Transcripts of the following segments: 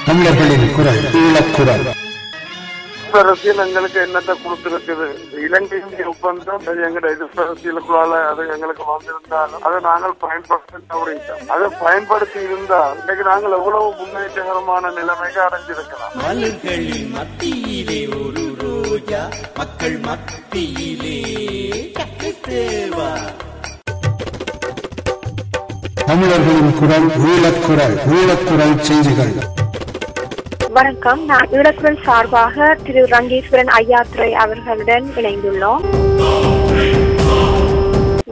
தமிழர்களின் குரல் ஈழக்குரல். அரசியல் எங்களுக்கு என்னத்தை கொடுத்திருக்குது? இலங்கை ஒப்பந்தம் எங்களோட எதிர்ப்பரசியலுக்குள்ளால அது எங்களுக்கு வந்திருந்தாலும் அதை நாங்கள் பயன்படுத்த தவறிட்டோம். அதை பயன்படுத்தி இருந்தால் இன்னைக்கு நாங்கள் எவ்வளவு முன்னேற்றகரமான நிலைமைக்கு அடைஞ்சிருக்கலாம். மலர்களின் மத்தியிலே ஒரு ரோஜா, மக்கள் மத்தியிலே தேவா. தமிழர்களின் குரல் ஈழக்குரல். ஈழக்குரல் செய்திகள். வணக்கம். நான் ஈழக்குரல் சார்பாக திரு ரங்கேஸ்வரன் ஐயாத்துரை அவர்களுடன் இணைந்துள்ளோம்.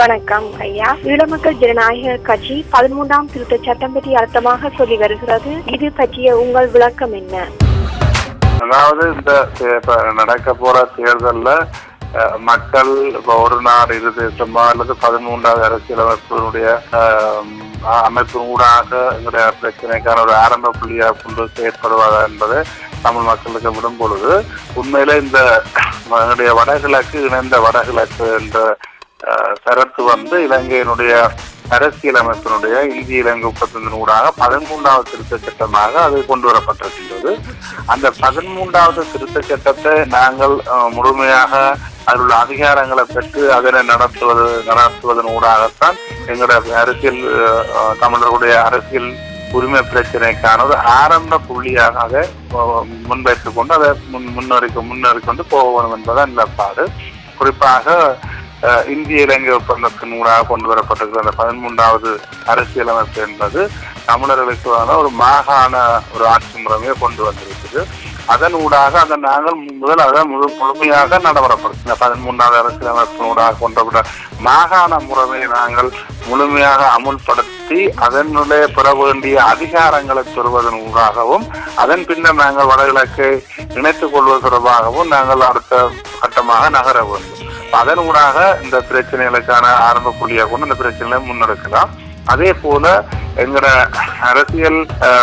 வணக்கம் ஐயா. ஈழமக்கள் ஜனநாயக கட்சி 13ஆம் திருத்த சட்டம் பற்றி அர்த்தமாக சொல்லி வருகிறது. இது பற்றிய உங்கள் விளக்கம் என்ன? அதாவது இந்த நடக்க போற தேர்தல்ல மக்கள் ஒரு நாடு இரு தேசமா அல்லது 13வது அரசியலமைப்பினுடைய அமைப்பு ஊடாக எங்களுடைய பிரச்சனைக்கான ஒரு ஆரம்ப புள்ளியாக கொண்டு செயற்படுவதா என்பதை தமிழ் மக்களுக்கு விடும் பொழுது உண்மையில இந்த எங்களுடைய வடகிழக்கு இணைந்த வடகிழக்கு என்ற சரத்து இலங்கையினுடைய அரசியலமைப்பினுடைய இந்திய இலங்கை ஒப்பந்தத்தின் ஊடாக 13வது திருத்த சட்டமாக அது கொண்டு வரப்பட்டிருக்கின்றது. அந்த 13வது திருத்த சட்டத்தை நாங்கள் முழுமையாக அதில் உள்ள அதிகாரங்களை பெற்று அதனை நடத்துவதன் ஊடாகத்தான் எங்களுடைய அரசியல் தமிழர்களுடைய அரசியல் உரிமை பிரச்சனைக்கான ஒரு ஆரம்ப புள்ளியாக முன்வைத்துக் கொண்டு அதை முன்னேறிக்கொண்டு போக வேண்டும் என்பதான் நிலப்பாடு. குறிப்பாக இந்திய இலங்கை ஒப்பந்தத்தின் ஊடாக கொண்டு வரப்பட்டிருக்கிற அந்த 13வது அரசியலமைப்பு என்பது தமிழர்களுக்கான ஒரு மாகாண ஒரு ஆட்சி முறைமையை கொண்டு வந்திருக்குது. அதன் ஊடாக அதை நாங்கள் முழுமையாக நடைமுறைப்படுத்த 13வது அரசியலமைப்பினூடாக கொண்ட மாகாண முறைமையை நாங்கள் முழுமையாக அமுல்படுத்தி அதனுடைய பெற வேண்டிய அதிகாரங்களை பெறுவதன் ஊடாகவும் அதன் பின்னர் நாங்கள் வடகிழக்கை இணைத்துக் கொள்வது தொடர்பாகவும் நாங்கள் அடுத்த கட்டமாக நகர வேண்டும். அதன் ஊடாக இந்த பிரச்சனைகளுக்கான ஆரம்ப புள்ளியாக கொண்டு இந்த பிரச்சனைகளை முன்னெடுக்கலாம். அதே போல எங்கட அரசியல்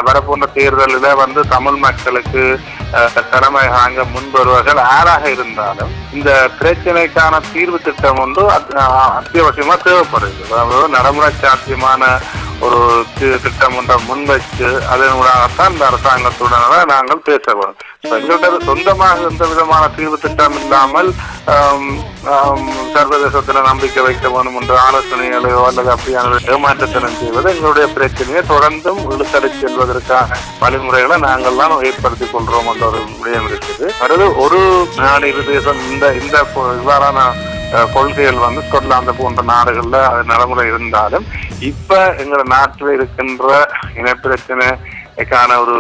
வரப்போன்ற தேர்தலில் தமிழ் மக்களுக்கு கடமை வாங்க முன்வருவர்கள் யாராக இருந்தாலும் இந்த பிரச்சனைக்கான தீர்வு திட்டம் அத்தியாவசியமா தேவைப்படுது. அதாவது நடைமுறை சாத்தியமான ஒரு திட்டம் ஒன்றை முன்வைச்சு அதனூடாகத்தான் இந்த அரசாங்கத்துடன் நாங்கள் பேச வேண்டும். எங்கள்கிட்ட சொந்தமாக எந்த விதமான தீர்வு திட்டம் இல்லாமல் சர்வதேசத்துல நம்பிக்கை வைக்க வேண்டும் என்ற ஆலோசனைகளையோ அல்லது அப்படியான ஏமாற்றத்தனம் செய்வது எங்களுடைய பிரச்சனையை தொடர்ந்தும் இழுத்தடை செல்வதற்கான வழிமுறைகளை நாங்கள் தான் ஏற்படுத்திக் கொள்றோம் என்ற ஒரு விடயம் இருக்குது. அடுத்து ஒரு நாடு இரு தேசம் இந்த இவ்வாறான கொள்கைகள் ஸ்கொட்லாந்து போன்ற நாடுகள்ல நடைமுறை இருந்தாலும் இப்ப எங்க நாட்டில் இருக்கின்ற இனப்பிரச்சனைக்கான ஒரு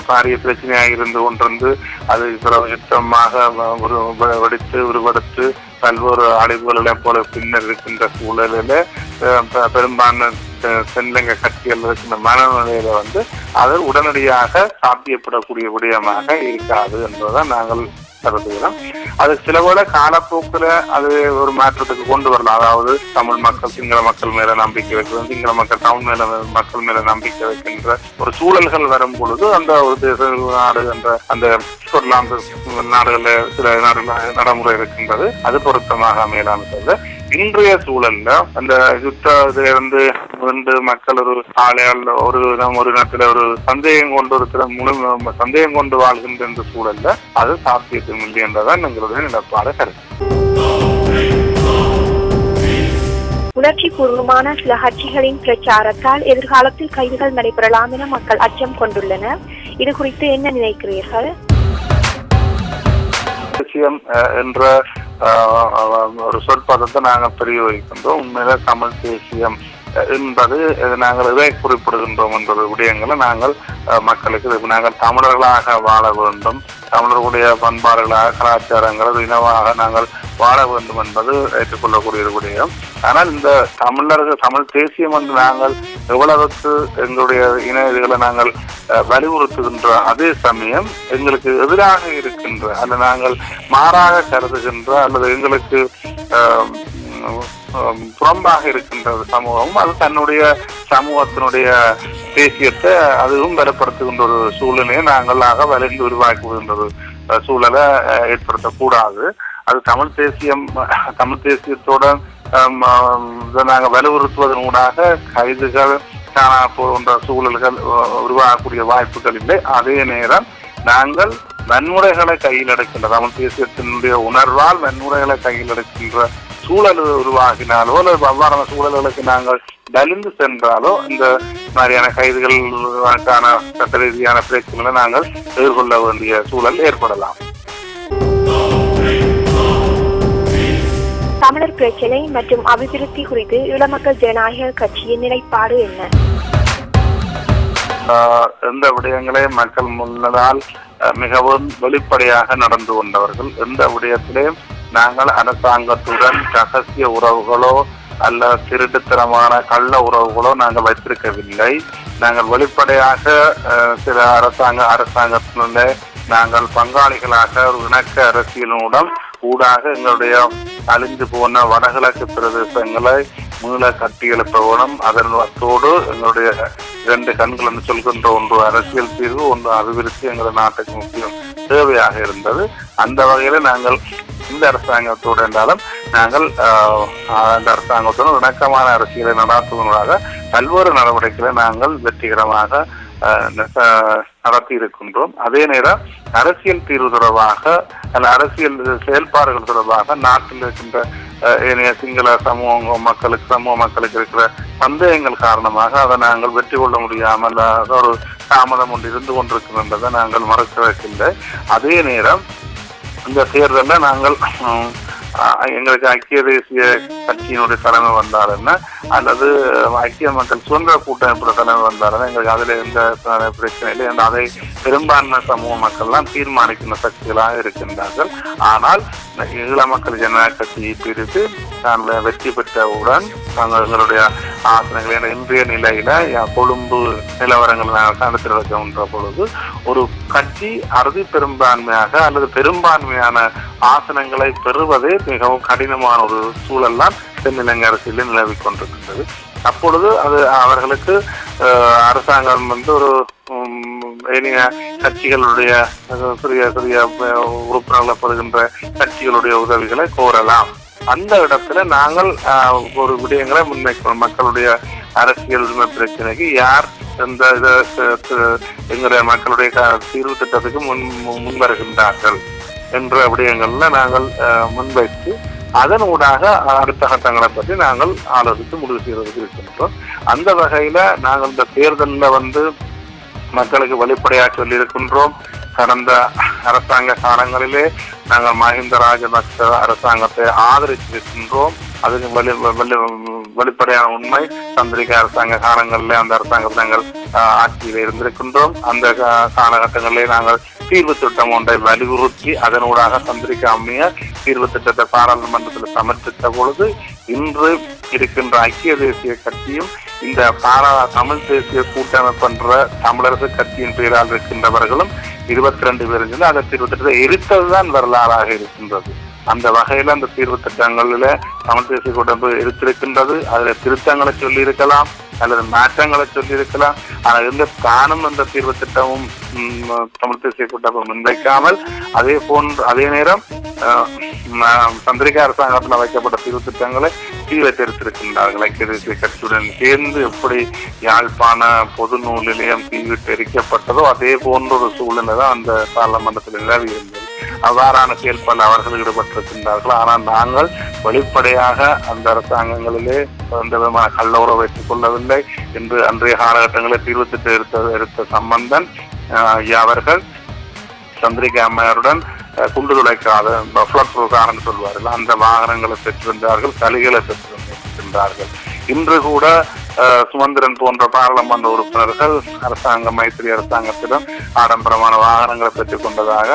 பாரிய பிரச்சனையாக இருந்து கொண்டிருந்து அது யுத்தமாக உருவெடுத்து பல்வேறு அழிவுகளை போல பின்னர் இருக்கின்ற சூழலில பெரும்பான்மை தென்னிலங்கை கட்சிகள் இருக்கின்ற மனநிலையில அது உடனடியாக சாத்தியப்படக்கூடிய விடயமாக இருக்காது என்பதுதான் நாங்கள் கருதுகிறோம். அது சில வேளை காலப்போக்கில் அது ஒரு மாற்றத்துக்கு கொண்டு வரலாம். அதாவது தமிழ் மக்கள் சிங்கள மக்கள் மேல நம்பிக்கை வைக்கிறது, சிங்கள மக்கள் தமிழ் மக்கள் மேல நம்பிக்கை வைக்கின்ற ஒரு சூழல்கள் வரும் பொழுது அந்த ஒரு தேச நாடு என்ற அந்த ஸ்கொட்லாந்து நாடுகளில் சில நடைமுறை இருக்கின்றது. அது பொருத்தமாக அமையலாம்ன்றது. இன்றைய சூழல்ல அந்த யுத்தத்திலிருந்து மக்கள் ஒரு ஆளையால் ஒரு இடத்துல ஒரு சந்தேகம் கொண்டு வாழ்கின்ற இந்த சூழல்ல அது சாத்தியத்தும் இல்லை என்றதான் எங்களுடைய நிலப்பாடு கருத்து. உணர்ச்சி பூர்வமான சில கட்சிகளின் பிரச்சாரத்தால் எதிர்காலத்தில் கைதுகள் நடைபெறலாம் என மக்கள் அச்சம் கொண்டுள்ளனர். இது குறித்து என்ன நினைக்கிறீர்கள்? என்ற ஒரு சொற்பதத்தை நாங்கள் பிரயோகிக்கின்றோம். உண்மையில தமிழ் தேசியம் என்பது நாங்கள் இதை குறிப்பிடுகின்றோம் என்ற விடயங்களை நாங்கள் மக்களுக்கு நாங்கள் தமிழர்களாக வாழ வேண்டும், தமிழர்களுடைய பண்பாடுகளாக கலாச்சாரங்கள் இனவாக நாங்கள் வாழ வேண்டும் என்பது ஏற்றுக்கொள்ளக்கூடிய ஒரு விடயம். ஆனால் இந்த தமிழ் தேசியம் என்று நாங்கள் எவ்வளவுக்கு எங்களுடைய இன நாங்கள் வலியுறுத்துகின்ற அதே சமயம் எங்களுக்கு எதிராக இருக்கின்ற அல்லது நாங்கள் மாறாக கருதுகின்ற அல்லது எங்களுக்கு புறம்பாக இருக்கின்ற சமூகம் அது தன்னுடைய சமூகத்தினுடைய தேசியத்தை அதுவும் பலப்படுத்துகின்ற ஒரு சூழ்நிலையை நாங்களாக வலிந்து உருவாக்குகின்ற ஒரு சூழலை ஏற்படுத்தக்கூடாது. அது தமிழ் தேசியத்தோட நாங்கள் வலியுறுத்துவதன் ஊடாக கைதுகள் காணா போன்ற சூழல்கள் உருவாகக்கூடிய வாய்ப்புகள் இல்லை. அதே நேரம் நாங்கள் வன்முறைகளை கையில் எடுக்கின்ற தமிழ் தேசியத்தினுடைய உணர்வால் வன்முறைகளை கையில் எடுக்கின்ற சூழல் உருவாகினாலோ அல்லது அவ்வாறான சூழல்களுக்கு நாங்கள் வலிந்து சென்றாலோ இந்த மாதிரியான கைதுகளுக்கான சட்ட ரீதியான பிரச்சனைகளை நாங்கள் எதிர்கொள்ள வேண்டிய சூழல் ஏற்படலாம். தமிழர் பிரச்சினை மற்றும் அபிவிருத்தி குறித்து ஈழமக்கள் ஜனநாயக கட்சியின் நிலைப்பாடு என்ன? எந்த விடயங்களை மக்கள் முன்னதால் மிகவும் வெளிப்படையாக நடந்து கொண்டவர்கள். எந்த விடயத்திலேயும் நாங்கள் அரசாங்கத்துடன் ரகசிய உறவுகளோ அல்ல திருட்டுத்தனமான கள்ள உறவுகளோ நாங்கள் வைத்திருக்கவில்லை. நாங்கள் வெளிப்படையாக சில அரசாங்கத்தினுடைய நாங்கள் பங்காளிகளாக ஒரு இணக்க அரசியலுடன் ஊடாக எங்களுடைய அழிந்து போன வடகிழக்கு பிரதேசங்களை மீள கட்டியெழுப்ப வேணும். அதனோடு எங்களுடைய 2 கண்கள் என்று சொல்கின்ற ஒன்று அரசியல் தீர்வு, ஒன்று அபிவிருத்தி எங்கள் நாட்டுக்கு முக்கியம் தேவையாக இருந்தது. அந்த வகையில நாங்கள் இந்த அரசாங்கத்தோடு என்றாலும் நாங்கள் அந்த அரசாங்கத்துடன் இணக்கமான அரசியலை நடாத்துவதாக பல்வேறு நடவடிக்கைகளை நாங்கள் வெற்றிகரமாக நடத்தி இருக்கின்றோம். அதே நேரம் அரசியல் தீர்வு தொடர்பாக அல்ல அரசியல் செயல்பாடுகள் தொடர்பாக நாட்டில் இருக்கின்ற ஏனைய சிங்கள சமூக மக்களுக்கு இருக்கிற சந்தேகங்கள் காரணமாக அதை நாங்கள் வெற்றி கொள்ள முடியாமல் ஒரு தாமதம் ஒன்று இருந்து கொண்டிருக்கின்றதை நாங்கள் மறக்கவில்லை. அதே நேரம் இந்த தேர்தலில் நாங்கள் எங்களுக்கு ஐக்கிய தேசிய கட்சியினுடைய தலைமை வந்தால் என்ன அல்லது ஐக்கிய மக்கள் சுதந்திர கூட்டமைப்புடைய தலைமை வந்தால் எங்களுக்கு அதில் எந்த பிரச்சனை இல்லை. அதை பெரும்பான்மை சமூக மக்கள்லாம் தீர்மானிக்கின்ற சக்திகளாக இருக்கின்றார்கள். ஆனால் ஈழ மக்கள் ஜனநாயக கட்சியை பிரித்து நாங்கள் வெற்றி பெற்றவுடன் நாங்கள் எங்களுடைய ஆசனங்கள் இன்றைய நிலையில கொழும்பு நிலவரங்கள் நாங்கள் கணத்தில் வைக்கின்ற பொழுது ஒரு கட்சி அறுதி பெரும்பான்மையாக அல்லது பெரும்பான்மையான ஆசனங்களை பெறுவதே மிகவும் கடினமான ஒரு சூழல்லாம் தென்னிலங்கை அரசியலில் நிலவிக் கொண்டிருக்கின்றது. அப்பொழுது அது அவர்களுக்கு அரசாங்கம் ஒரு ஏனைய கட்சிகளுடைய சிறிய சிறிய உறுப்பினர்களப்படுகின்ற கட்சிகளுடைய உதவிகளை கோரலாம். அந்த இடத்துல நாங்கள் ஒரு விடயங்களை முன்வைக்கிறோம். மக்களுடைய அரசியல் உரிமை பிரச்சனைக்கு யார் எந்த எங்களுடைய மக்களுடைய தீர்வு திட்டத்துக்கு முன் வருகின்றார்கள் என்ற விடயங்கள்ல நாங்கள் முன்வைத்து அதன் ஊடாக அடுத்த கட்டங்களை பற்றி நாங்கள் ஆலோசித்து முடிவு செய்வதற்கு இருக்கின்றோம். அந்த வகையில நாங்கள் இந்த தேர்தலில் மக்களுக்கு வெளிப்படையாக சொல்லி இருக்கின்றோம். கடந்த அரசாங்க காலங்களிலே நாங்கள் மஹிந்த ராஜபக்ச அரசாங்கத்தை ஆதரித்திருக்கின்றோம். அதுக்கு வெளிப்படையான உண்மை. சந்திரிகா அரசாங்க காலங்களிலே அந்த அரசாங்கத்தை நாங்கள் ஆட்சியில் இருந்திருக்கின்றோம். அந்த காலகட்டங்களிலே நாங்கள் தீர்வு திட்டம் ஒன்றை வலியுறுத்தி அதனூடாக சந்திரிகா அம்மையார் தீர்வு திட்டத்தை பாராளுமன்றத்தில் சமர்ப்பித்த பொழுது இன்று இருக்கின்ற ஐக்கிய தேசிய கட்சியும் இந்த தமிழ் தேசிய கூட்டமைப்பு என்ற தமிழரசு கட்சியின் பெயரால் இருக்கின்றவர்களும் 22 பேர் இருந்து அந்த தீர்வு திட்டத்தை எரித்ததுதான் வரலாறாக இருக்கின்றது. அந்த வகையில அந்த தீர்வு திட்டங்களில தமிழ் தேசிய கூட்டமைப்பு எரித்திருக்கின்றது. அதுல திருத்தங்களை சொல்லி இருக்கலாம் அல்லது மாற்றங்களை சொல்லி இருக்கலாம். ஆனால் எந்த தானும் அந்த தீர்வு திட்டமும் தமிழ் தேசிய கூட்டமைப்பு முன்வைக்காமல் அதே நேரம் சந்திரிகா அரசாங்கத்தில் வைக்கப்பட்ட தீர்வு திட்டங்களை கீழே தெரிவித்திருக்கின்றார்கள். ஐக்கிய தேசிய கட்சியுடன் சேர்ந்து எப்படி யாழ்ப்பாண பொது நூல் நிலையம் தீவிட்டு எரிக்கப்பட்டதோ அதே போன்ற ஒரு சூழ்நிலை தான் அந்த பாராளுமன்றத்தில் நிலவி இருந்தது. அவ்வாறான செயல்பாடு அவர்கள் ஈடுபட்டிருக்கின்றார்கள். ஆனால் நாங்கள் வெளிப்படையாக அந்த அரசாங்கங்களிலே எந்த விதமான கள்ள உறவு வைத்துக் கொள்ளவில்லை என்று அன்றைய காலகட்டங்களில் தீர்வு திட்டம் எடுத்த சம்பந்தன் அவர்கள் சந்திரிகா அம்மையாருடன் குண்டு துளைக்காத பஃப்ளர் ப்ரோகாரன்னு சொல்வார்கள். அந்த வாகனங்களை பெற்றிருந்தார்கள், சலுகைகளை பெற்றிருக்கின்றார்கள். இன்று கூட சுமந்திரன் போன்ற பாராளுமன்ற உறுப்பினர்கள் மைத்திரி அரசாங்கத்திடம் ஆடம்பரமான வாகனங்களை பெற்றுக் கொண்டதாக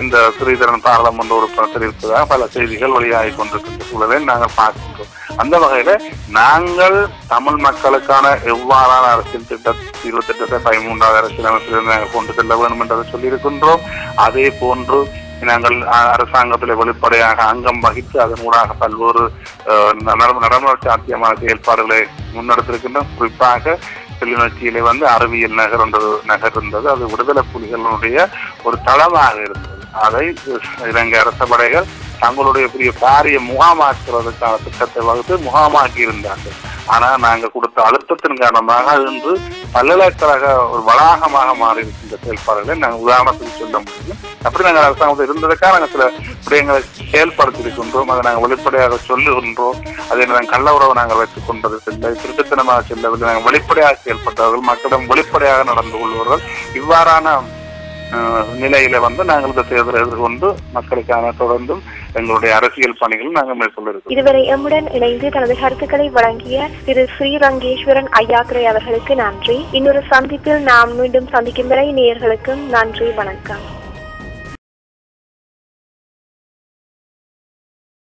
இந்த ஸ்ரீதரன் பாராளுமன்ற உறுப்பினர் தெரிவித்ததாக பல செய்திகள் வெளியாகி கொண்டிருக்கின்ற சூழலை நாங்கள் பார்க்கின்றோம். அந்த வகையில நாங்கள் தமிழ் மக்களுக்கான எவ்வாறான அரசியல் தீர்வு திட்டத்தை 13வது அரசியலமைப்பிலிருந்து நாங்கள் கொண்டு செல்ல வேண்டும் என்றதை சொல்லியிருக்கின்றோம். அதே போன்று நாங்கள் அரசாங்கத்தில் வெளிப்படையாக அங்கம் வகித்து அதன் ஊடாக பல்வேறு நடைமுறை சாத்தியமான செயல்பாடுகளை முன்னெடுத்திருக்கின்றோம். குறிப்பாக கிளிநொச்சியிலே அறிவியல் நகர் இருந்தது. அது விடுதலை புலிகளுடைய ஒரு தளமாக இருந்தது. அதை இலங்கை அரச படைகள் தங்களுடைய பெரிய பாரிய முகாமாக்குறதுக்கான திட்டத்தை வகுத்து முகாமாக்கி இருந்தார்கள். ஆனா நாங்க கொடுத்த அழுத்தத்தின் காரணமாக இன்று பல்கலைக்கழக ஒரு வளாகமாக மாறி இருக்கின்ற செயல்பாடுகளை நாங்கள் உதாரணத்துக்கு சொல்ல முடியும். அப்படி நாங்கள் அரசாங்கத்தில் இருந்ததுக்காக நாங்கள் சில விடயங்களை செயல்படுத்தியிருக்கின்றோம். அதை நாங்கள் வெளிப்படையாக சொல்லுகின்றோம். அதை நாங்கள் கள்ள உறவை நாங்கள் வைத்துக் கொண்டது இல்லை, திருட்டுத்தனமாக செல்லவில்லை. நாங்கள் வெளிப்படையாக செயல்பட்டவர்கள், மக்களிடம் வெளிப்படையாக நடந்து கொள்வார்கள். இவ்வாறான நிலையில நாங்கள் இந்த தேர்தலை எதிர்கொண்டு மக்களுக்கான தொடர்ந்தும் எங்களுடைய அரசியல் பணிகள் நாங்கள் மேற்கொள்ளிருக்கோம். இதுவரை எம்முடன் இணைந்து தனது கருத்துக்களை வழங்கிய திரு ஸ்ரீரங்கேஸ்வரன் ஐயாத்துரை அவர்களுக்கு நன்றி. இன்னொரு சந்திப்பில் நாம் மீண்டும் சந்திக்கும் வரை நேயர்களுக்கும் நன்றி, வணக்கம்.